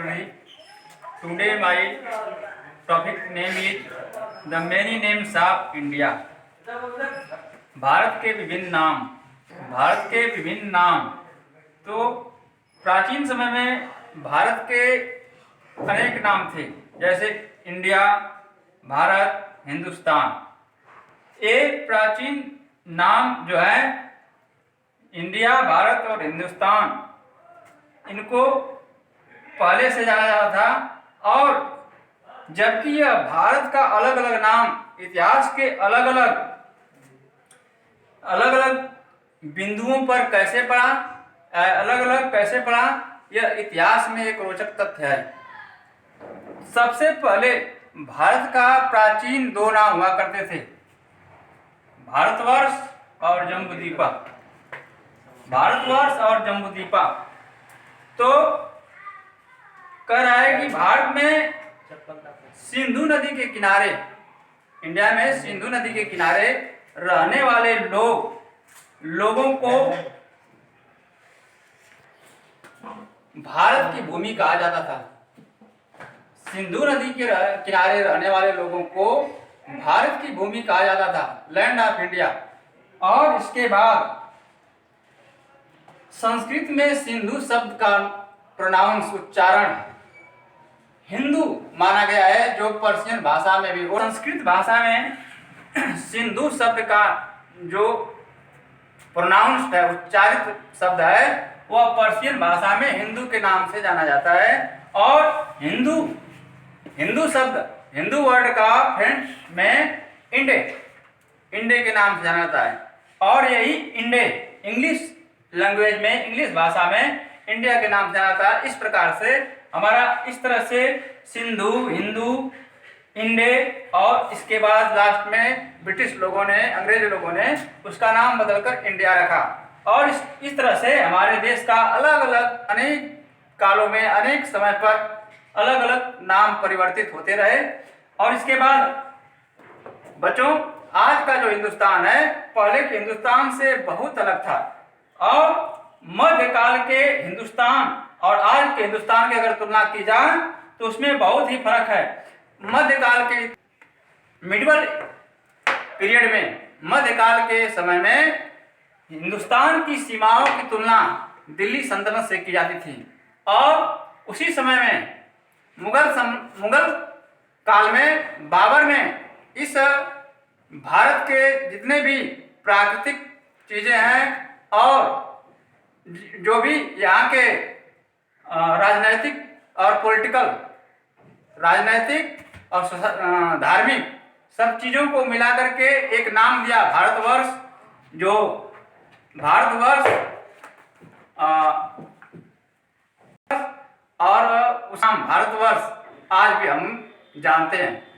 Today my topic name is the many names of India. Bharat के विभिन्न नाम। भारत के विभिन्न नाम तो प्राचीन समय में भारत के अनेक नाम थे, जैसे इंडिया, भारत, हिंदुस्तान। ये प्राचीन नाम जो है इंडिया, भारत और हिंदुस्तान, इनको पहले से जाना जाता था। और जबकि यह भारत का अलग अलग नाम इतिहास के अलग अलग बिंदुओं पर कैसे पड़ा, अलग अलग कैसे पड़ा, यह इतिहास में एक रोचक तथ्य है। सबसे पहले भारत का प्राचीन दो नाम हुआ करते थे, भारतवर्ष और जम्बूद्वीपा। भारतवर्ष और जम्बूद्वीपा। तो कह रहा है कि भारत में सिंधु नदी के किनारे, इंडिया में सिंधु नदी के किनारे रहने वाले लोगों को भारत की भूमि कहा जाता था। सिंधु नदी के किनारे रहने वाले लोगों को भारत की भूमि कहा जाता था, लैंड ऑफ इंडिया। और इसके बाद संस्कृत में सिंधु शब्द का प्रोनाउंस, उच्चारण हिंदू माना गया है, जो पर्शियन भाषा में भी, और संस्कृत भाषा में सिंधु शब्द का जो प्रोनाउंस है, उच्चारित शब्द है, वह पर्शियन भाषा में हिंदू के नाम से जाना जाता है। और हिंदू शब्द, हिंदू वर्ड का फ्रेंच में इंडे के नाम से जाना जाता है। और यही इंडे इंग्लिश लैंग्वेज में, इंग्लिश भाषा में इंडिया के नाम से जाना जाता है। इस प्रकार से हमारा इस तरह से सिंधु, हिंदू, इंडे, और इसके बाद लास्ट में ब्रिटिश लोगों ने, अंग्रेज लोगों ने उसका नाम बदलकर इंडिया रखा। और इस तरह से हमारे देश का अलग अलग अनेक कालों में, अनेक समय पर अलग अलग नाम परिवर्तित होते रहे। और इसके बाद बच्चों, आज का जो हिंदुस्तान है पहले के हिंदुस्तान से बहुत अलग था। और मध्यकाल के हिंदुस्तान और आज के हिंदुस्तान की अगर तुलना की जाए तो उसमें बहुत ही फर्क है। मध्यकाल के मिडिवल पीरियड में, मध्यकाल के समय में हिंदुस्तान की सीमाओं की तुलना दिल्ली सल्तनत से की जाती थी। और उसी समय में मुगल काल में बाबर ने इस भारत के जितने भी प्राकृतिक चीजें हैं और जो भी यहाँ के राजनैतिक और पॉलिटिकल, राजनैतिक और धार्मिक सब चीज़ों को मिलाकर के एक नाम दिया, भारतवर्ष। जो भारतवर्ष और उस नाम भारतवर्ष आज भी हम जानते हैं।